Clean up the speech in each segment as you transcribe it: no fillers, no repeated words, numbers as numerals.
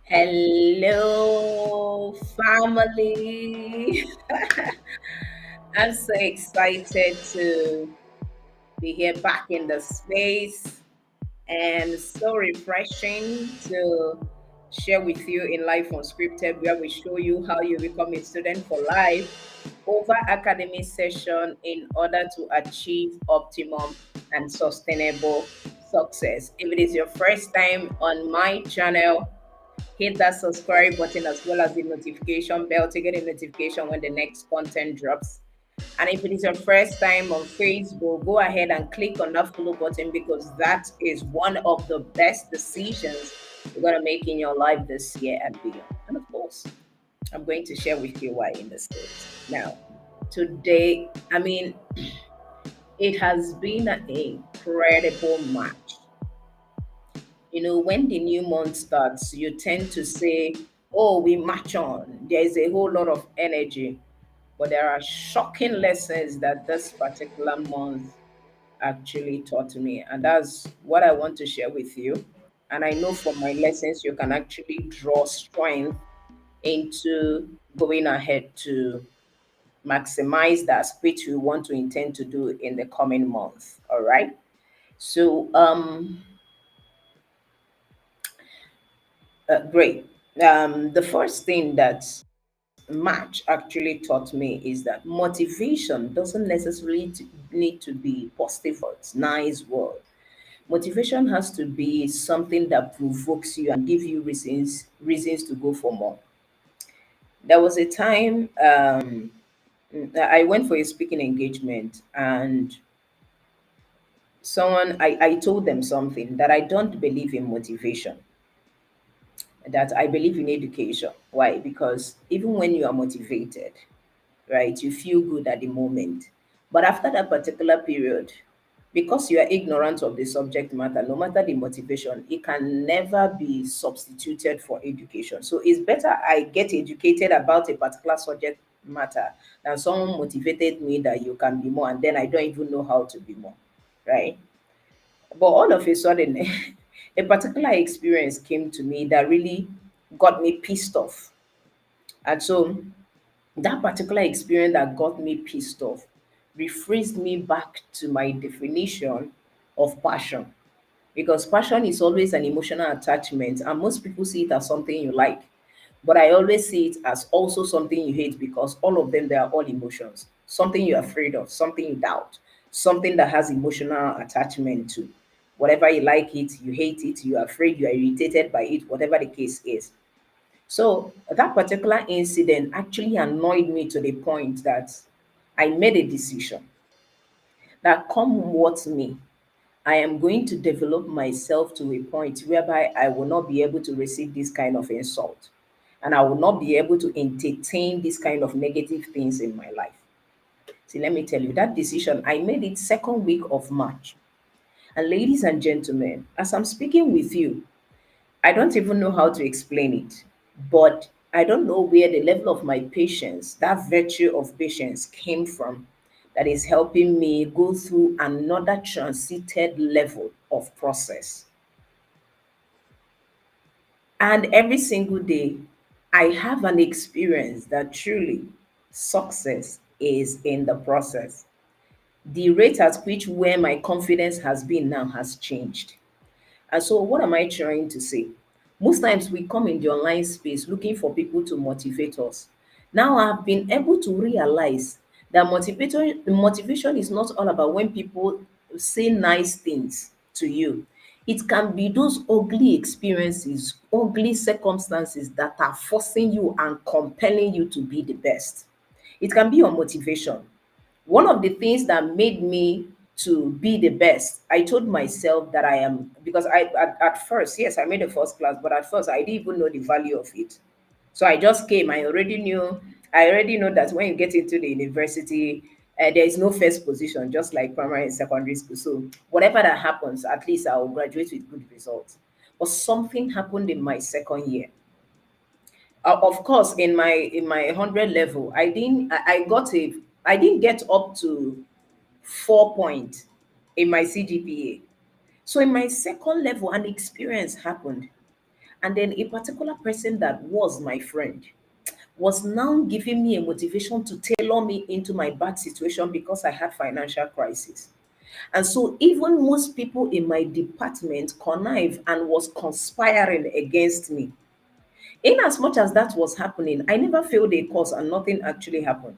Hello, family. I'm so excited to be here back in the space and so refreshing to share with you in Life Unscripted, where we show you how you become a student for life over academic session in order to achieve optimum and sustainable success. If it is your first time on my channel, hit that subscribe button as well as the notification bell to get a notification when the next content drops. And if it is your first time on Facebook, go ahead and click on that follow button because that is one of the best decisions you're going to make in your life this year and beyond. And of course, I'm going to share with you why in this case. Now, today, it has been an incredible match. When the new month starts, you tend to say, oh, we march on. There is a whole lot of energy. But there are shocking lessons that this particular month actually taught me. And that's what I want to share with you. And I know from my lessons, you can actually draw strength into going ahead to maximize that which we want to intend to do in the coming month. All right. So, great. The first thing that Match actually taught me is that motivation doesn't necessarily need to be positive words, nice word. Motivation has to be something that provokes you and give you reasons to go for more. There was a time I went for a speaking engagement and I told them something that I don't believe in motivation, that I believe in education. Why? Because even when you are motivated, right? You feel good at the moment. But after that particular period, because you are ignorant of the subject matter, no matter the motivation, it can never be substituted for education. So it's better I get educated about a particular subject matter than someone motivated me that you can be more, and then I don't even know how to be more, right? But all of a sudden, a particular experience came to me that really got me pissed off. And so that particular experience that got me pissed off rephrased me back to my definition of passion. Because passion is always an emotional attachment, and most people see it as something you like. But I always see it as also something you hate because all of them, they are all emotions. Something you're afraid of, something you doubt, something that has emotional attachment to. Whatever you like it, you hate it, you're afraid, you are irritated by it, whatever the case is. So that particular incident actually annoyed me to the point that I made a decision that come what may, I am going to develop myself to a point whereby I will not be able to receive this kind of insult and I will not be able to entertain this kind of negative things in my life. See, let me tell you, that decision, I made it second week of March. And ladies and gentlemen, as I'm speaking with you, I don't even know how to explain it, but I don't know where the level of my patience, that virtue of patience, came from that is helping me go through another transited level of process. And every single day, I have an experience that truly success is in the process. The rate at which where my confidence has been now has changed. And so, what am I trying to say? Most times we come in the online space looking for people to motivate us. Now, I've been able to realize that motivation is not all about when people say nice things to you. It can be those ugly experiences, ugly circumstances that are forcing you and compelling you to be the best. It can be your motivation. One of the things that made me to be the best, I told myself that I am, because at first, yes, I made a first class, but at first I didn't even know the value of it. So I just came. I already know that when you get into the university, there is no first position, just like primary and secondary school. So whatever that happens, at least I will graduate with good results. But something happened in my second year. Of course, in my 100 level, I got a I didn't get up to 4 point in my CGPA. So in my second level, an experience happened. And then a particular person that was my friend was now giving me a motivation to tailor me into my bad situation because I had financial crisis. And so even most people in my department connived and was conspiring against me. In as much as that was happening, I never failed a course and nothing actually happened.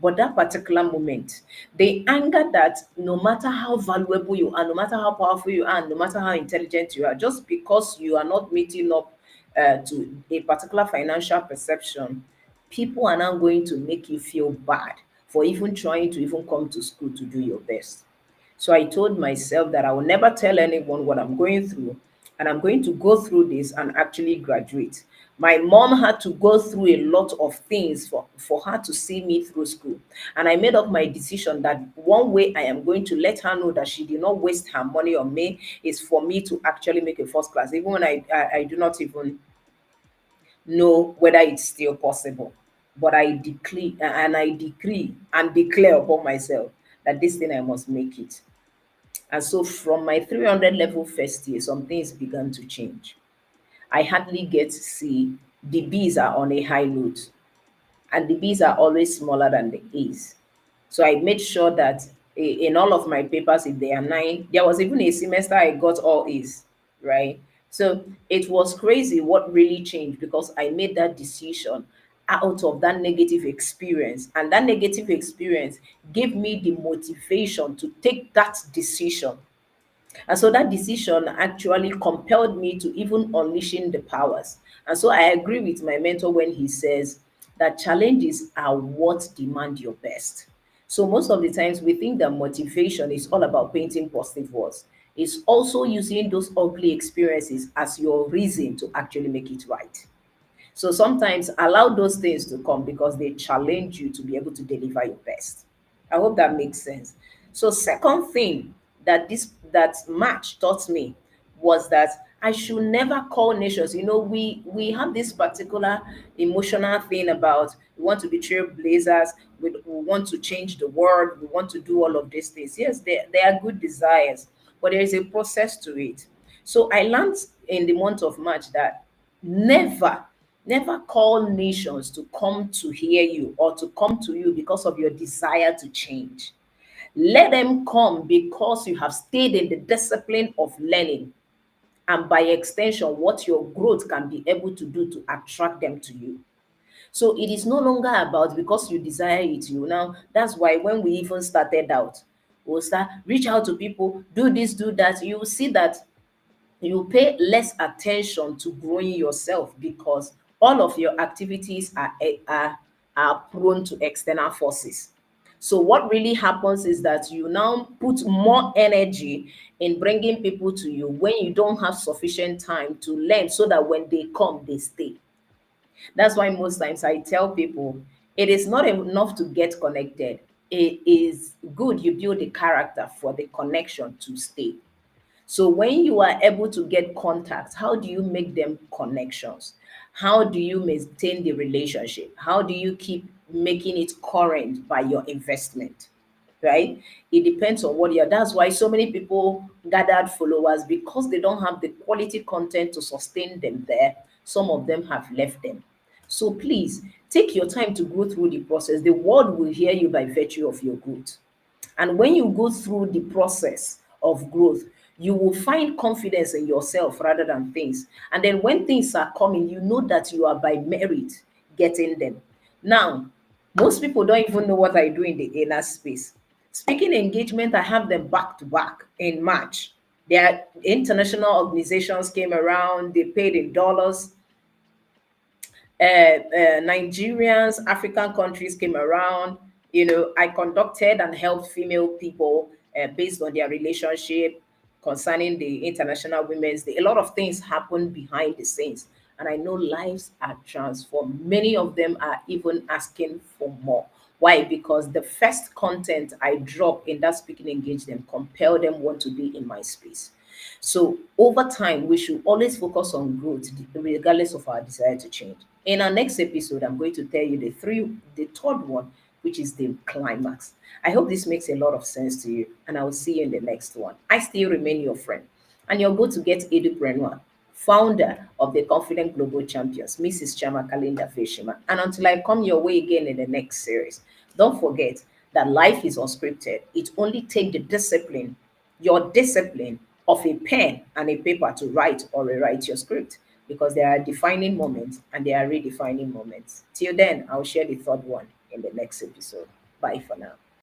But that particular moment, the anger that no matter how valuable you are, no matter how powerful you are, no matter how intelligent you are, just because you are not meeting up to a particular financial perception, people are now going to make you feel bad for even trying to even come to school to do your best. So I told myself that I will never tell anyone what I'm going through, and I'm going to go through this and actually graduate. My mom had to go through a lot of things for her to see me through school. And I made up my decision that one way I am going to let her know that she did not waste her money on me is for me to actually make a first class, even when I do not even know whether it's still possible. But I decree and I decree and declare upon myself that this thing I must make it. And so from my 300 level first year, some things began to change. I hardly get to see the B's are on a high note, and the B's are always smaller than the A's. So I made sure that in all of my papers, if they are nine, there was even a semester I got all A's, right? So it was crazy what really changed because I made that decision out of that negative experience. And that negative experience gave me the motivation to take that decision. And so that decision actually compelled me to even unleashing the powers. And so I agree with my mentor when he says that challenges are what demand your best. So most of the times we think that motivation is all about painting positive words. It's also using those ugly experiences as your reason to actually make it right. So sometimes allow those things to come because they challenge you to be able to deliver your best. I hope that makes sense. So second thing that match taught me was that I should never call nations. You know, we have this particular emotional thing about we want to be trailblazers, we want to change the world, we want to do all of these things. Yes, they are good desires, but there is a process to it. So I learned in the month of March that never, never call nations to come to hear you or to come to you because of your desire to change. Let them come because you have stayed in the discipline of learning, and by extension, what your growth can be able to do to attract them to you. So it is no longer about because you desire it, you now. That's why when we even started out, we'll start reach out to people, do this, do that. You will see that you pay less attention to growing yourself because all of your activities are prone to external forces. So what really happens is that you now put more energy in bringing people to you when you don't have sufficient time to learn so that when they come, they stay. That's why most times I tell people it is not enough to get connected. It is good you build the character for the connection to stay. So when you are able to get contacts, how do you make them connections? How do you maintain the relationship? How do you keep making it current by your investment? Right? It depends on what you're. That's why so many people gathered followers because they don't have the quality content to sustain them there. Some of them have left them. So please take your time to go through the process. The world will hear you by virtue of your growth. And when you go through the process of growth, you will find confidence in yourself rather than things. And then when things are coming, you know that you are by merit getting them. Now, most people don't even know what I do in the inner space. Speaking engagement, I have them back to back in March. Their international organizations came around, they paid in dollars. Nigerians, African countries came around. You know, I conducted and helped female people based on their relationship concerning the International Women's Day. A lot of things happen behind the scenes, and I know lives are transformed. Many of them are even asking for more. Why? Because the first content I drop in that speaking engagement compel them want to be in my space. So over time, we should always focus on growth, regardless of our desire to change. In our next episode, I'm going to tell you the third one, which is the climax. I hope this makes a lot of sense to you, and I will see you in the next one. I still remain your friend, and you're going to get Edupreneur founder of the Confident Global Champions, Mrs. Chioma Kalinda Feshima. And until I come your way again in the next series, don't forget that life is unscripted. It only takes the discipline, your discipline of a pen and a paper to write or rewrite your script, because there are defining moments and there are redefining moments. Till then, I'll share the third one in the next episode. Bye for now.